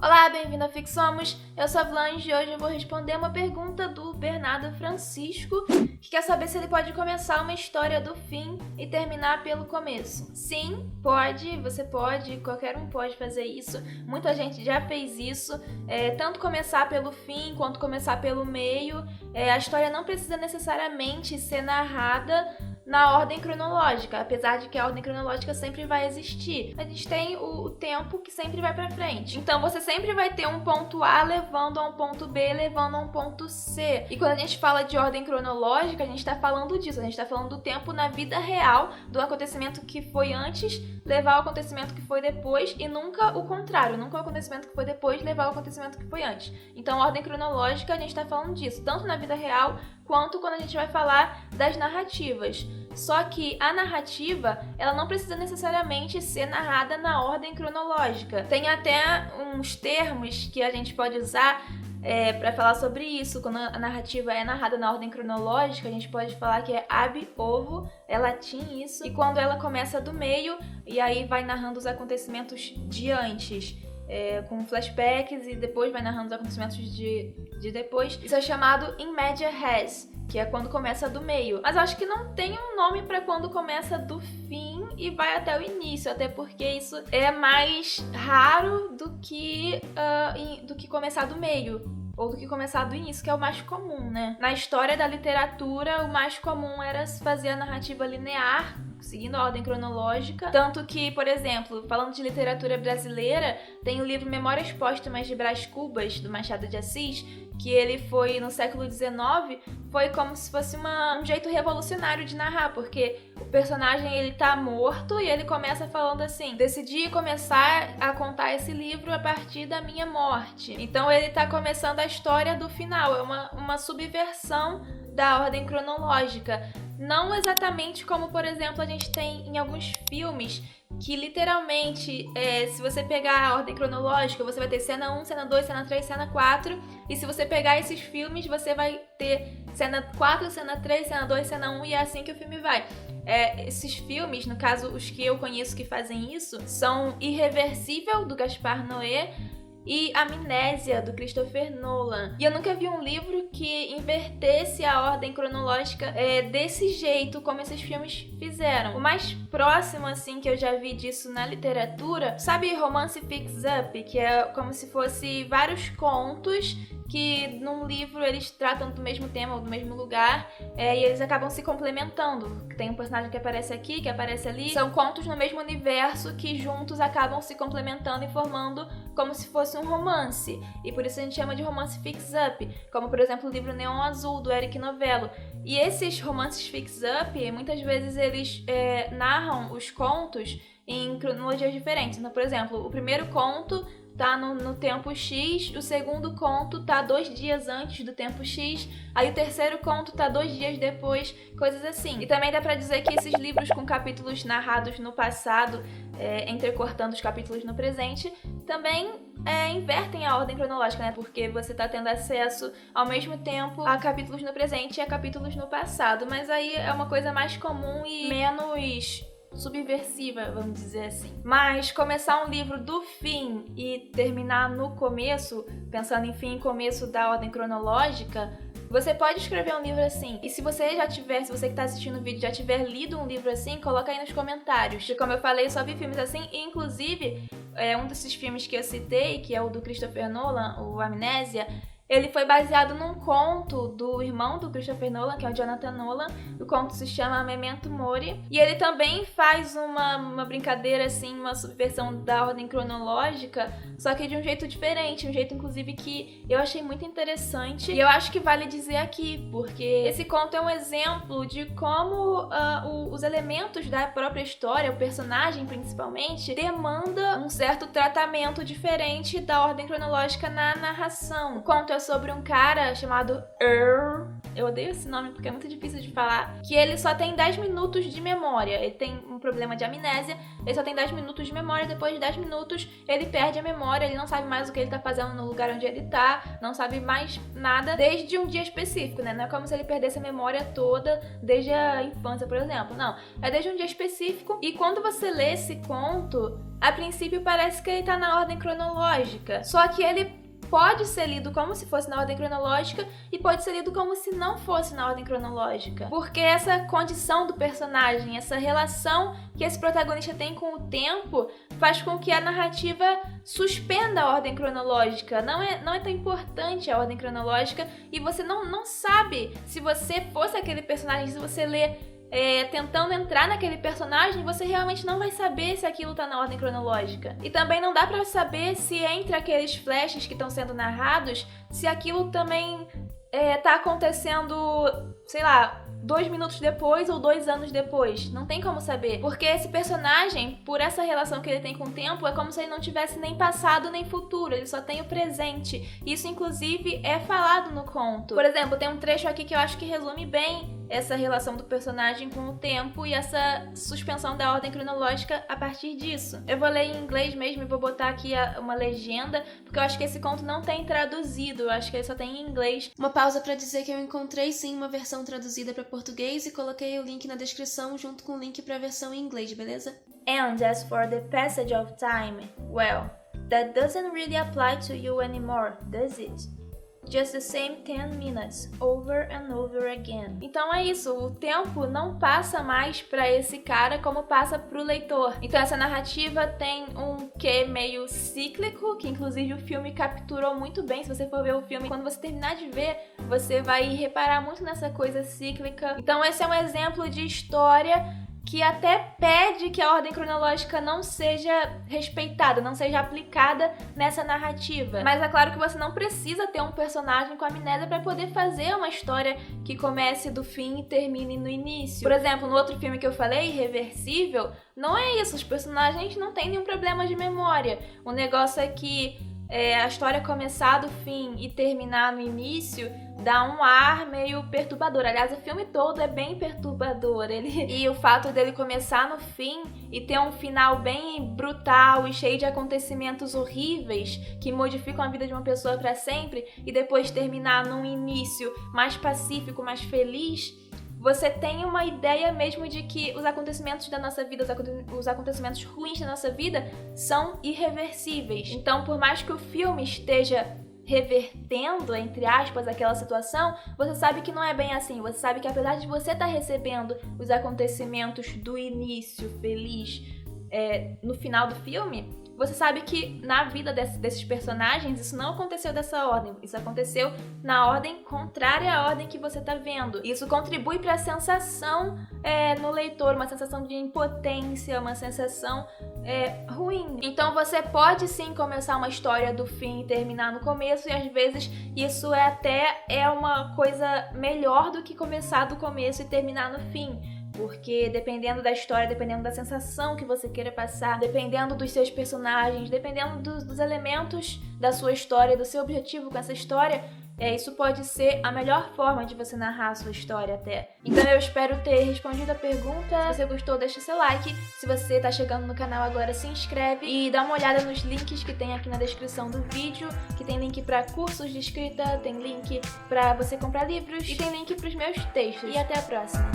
Olá, bem-vindo a Fixamos! Eu sou a Blanche e hoje eu vou responder uma pergunta do Bernardo Francisco, que quer saber se ele pode começar uma história do fim e terminar pelo começo. Sim, pode, você pode, qualquer um pode fazer isso. Muita gente já fez isso, tanto começar pelo fim quanto começar pelo meio. A história não precisa necessariamente ser narrada na ordem cronológica, apesar de que a ordem cronológica sempre vai existir. A gente tem o tempo que sempre vai pra frente. Então você sempre vai ter um ponto A levando a um ponto B, levando a um ponto C. E quando a gente fala de ordem cronológica, a gente tá falando disso. A gente tá falando do tempo na vida real, do acontecimento que foi antes levar ao acontecimento que foi depois, e nunca o contrário. Nunca o acontecimento que foi depois levar ao acontecimento que foi antes. Então, ordem cronológica, a gente tá falando disso, tanto na vida real quanto quando a gente vai falar das narrativas. Só que a narrativa, ela não precisa necessariamente ser narrada na ordem cronológica. Tem até uns termos que a gente pode usar para falar sobre isso. Quando a narrativa é narrada na ordem cronológica, a gente pode falar que é ab ovo, é latim isso. E quando ela começa do meio, e aí vai narrando os acontecimentos de antes. Com flashbacks e depois vai narrando os acontecimentos de depois. Isso é chamado in media res, que é quando começa do meio. Mas eu acho que não tem um nome para quando começa do fim e vai até o início, até porque isso é mais raro do que começar do meio. Ou do que começar do início, que é o mais comum, né? Na história da literatura, o mais comum era fazer a narrativa linear, seguindo a ordem cronológica. Tanto que, por exemplo, falando de literatura brasileira, tem o livro Memórias Póstumas de Brás Cubas, do Machado de Assis, que ele foi, no século XIX, foi como se fosse um jeito revolucionário de narrar, porque o personagem, ele tá morto e ele começa falando assim: decidi começar a contar esse livro a partir da minha morte. Então ele tá começando a história do final, é uma subversão da ordem cronológica. Não exatamente como, por exemplo, a gente tem em alguns filmes que literalmente, se você pegar a ordem cronológica, você vai ter cena 1, cena 2, cena 3, cena 4. E se você pegar esses filmes, você vai ter cena 4, cena 3, cena 2, cena 1, e é assim que o filme vai. Esses filmes, no caso, os que eu conheço que fazem isso, são Irreversível, do Gaspar Noé, e Amnésia, do Christopher Nolan. E eu nunca vi um livro que invertesse a ordem cronológica desse jeito, como esses filmes fizeram. O mais próximo, assim, que eu já vi disso na literatura, sabe Romance Fix-Up? Que é como se fosse vários contos que num livro eles tratam do mesmo tema ou do mesmo lugar, e eles acabam se complementando. Tem um personagem que aparece aqui, que aparece ali. São contos no mesmo universo que juntos acabam se complementando e formando como se fosse um romance. E por isso a gente chama de romance fix-up, como por exemplo o livro Neon Azul, do Eric Novello. E esses romances fix-up, muitas vezes eles narram os contos em cronologias diferentes. Então, por exemplo, o primeiro conto tá no tempo X, o segundo conto tá 2 dias antes do tempo X, aí o terceiro conto tá 2 dias depois, coisas assim. E também dá pra dizer que esses livros com capítulos narrados no passado, entrecortando os capítulos no presente, também invertem a ordem cronológica, né? Porque você tá tendo acesso ao mesmo tempo a capítulos no presente e a capítulos no passado. Mas aí é uma coisa mais comum e menos subversiva, vamos dizer assim. Mas começar um livro do fim e terminar no começo, pensando em fim e começo da ordem cronológica, você pode escrever um livro assim. E se você que tá assistindo o vídeo já tiver lido um livro assim, coloca aí nos comentários. E como eu falei, eu só vi filmes assim, e inclusive um desses filmes que eu citei, que é o do Christopher Nolan, o Amnésia, ele foi baseado num conto do irmão do Christopher Nolan, que é o Jonathan Nolan. O conto se chama Memento Mori. E ele também faz uma brincadeira, assim, uma subversão da ordem cronológica, só que de um jeito diferente, um jeito, inclusive, que eu achei muito interessante. E eu acho que vale dizer aqui, porque esse conto é um exemplo de como os elementos da própria história, o personagem principalmente, demanda um certo tratamento diferente da ordem cronológica na narração. O conto é sobre um cara chamado Earl, eu odeio esse nome porque é muito difícil de falar, que ele só tem 10 minutos de memória. Ele tem um problema de amnésia, ele só tem 10 minutos de memória, depois de 10 minutos ele perde a memória, ele não sabe mais o que ele tá fazendo no lugar onde ele tá, não sabe mais nada desde um dia específico, né? Não é como se ele perdesse a memória toda desde a infância, por exemplo. Não, é desde um dia específico. E quando você lê esse conto, a princípio parece que ele tá na ordem cronológica, só que ele pode ser lido como se fosse na ordem cronológica e pode ser lido como se não fosse na ordem cronológica. Porque essa condição do personagem, essa relação que esse protagonista tem com o tempo, faz com que a narrativa suspenda a ordem cronológica. Não é tão importante a ordem cronológica e você não sabe, se você fosse aquele personagem, se você lê tentando entrar naquele personagem, você realmente não vai saber se aquilo tá na ordem cronológica. E também não dá pra saber se entre aqueles flashes que estão sendo narrados, se aquilo também tá acontecendo, sei lá, 2 minutos depois ou 2 anos depois. Não tem como saber. Porque esse personagem, por essa relação que ele tem com o tempo, é como se ele não tivesse nem passado nem futuro. Ele só tem o presente. Isso, inclusive, é falado no conto. Por exemplo, tem um trecho aqui que eu acho que resume bem essa relação do personagem com o tempo e essa suspensão da ordem cronológica a partir disso. Eu vou ler em inglês mesmo e vou botar aqui uma legenda, porque eu acho que esse conto não tem traduzido, eu acho que ele só tem em inglês. Uma pausa pra dizer que eu encontrei sim uma versão traduzida pra português e coloquei o link na descrição junto com o link pra versão em inglês, beleza? And as for the passage of time, well, that doesn't really apply to you anymore, does it? Just the same 10 minutes, over and over again. Então é isso, o tempo não passa mais pra esse cara como passa pro leitor. Então essa narrativa tem um quê meio cíclico, que inclusive o filme capturou muito bem. Se você for ver o filme, quando você terminar de ver, você vai reparar muito nessa coisa cíclica. Então esse é um exemplo de história que até pede que a ordem cronológica não seja respeitada, não seja aplicada nessa narrativa. Mas é claro que você não precisa ter um personagem com amnésia para poder fazer uma história que comece do fim e termine no início. Por exemplo, no outro filme que eu falei, Irreversível, não é isso, os personagens não têm nenhum problema de memória. O negócio é que a história começar do fim e terminar no início dá um ar meio perturbador. Aliás, o filme todo é bem perturbador. E o fato dele começar no fim e ter um final bem brutal e cheio de acontecimentos horríveis que modificam a vida de uma pessoa para sempre e depois terminar num início mais pacífico, mais feliz, você tem uma ideia mesmo de que os acontecimentos da nossa vida, os acontecimentos ruins da nossa vida são irreversíveis. Então, por mais que o filme esteja revertendo, entre aspas, aquela situação, você sabe que não é bem assim. Você sabe que apesar de você estar recebendo os acontecimentos do início feliz no final do filme, você sabe que na vida desses personagens isso não aconteceu dessa ordem. Isso aconteceu na ordem contrária à ordem que você tá vendo. Isso contribui para a sensação no leitor, uma sensação de impotência, uma sensação ruim. Então você pode sim começar uma história do fim e terminar no começo, e às vezes isso é uma coisa melhor do que começar do começo e terminar no fim. Porque dependendo da história, dependendo da sensação que você queira passar, dependendo dos seus personagens, dependendo dos elementos da sua história, do seu objetivo com essa história, isso pode ser a melhor forma de você narrar a sua história até. Então eu espero ter respondido a pergunta. Se você gostou, deixa seu like. Se você tá chegando no canal agora, se inscreve e dá uma olhada nos links que tem aqui na descrição do vídeo, que tem link para cursos de escrita, tem link para você comprar livros e tem link para os meus textos. E até a próxima!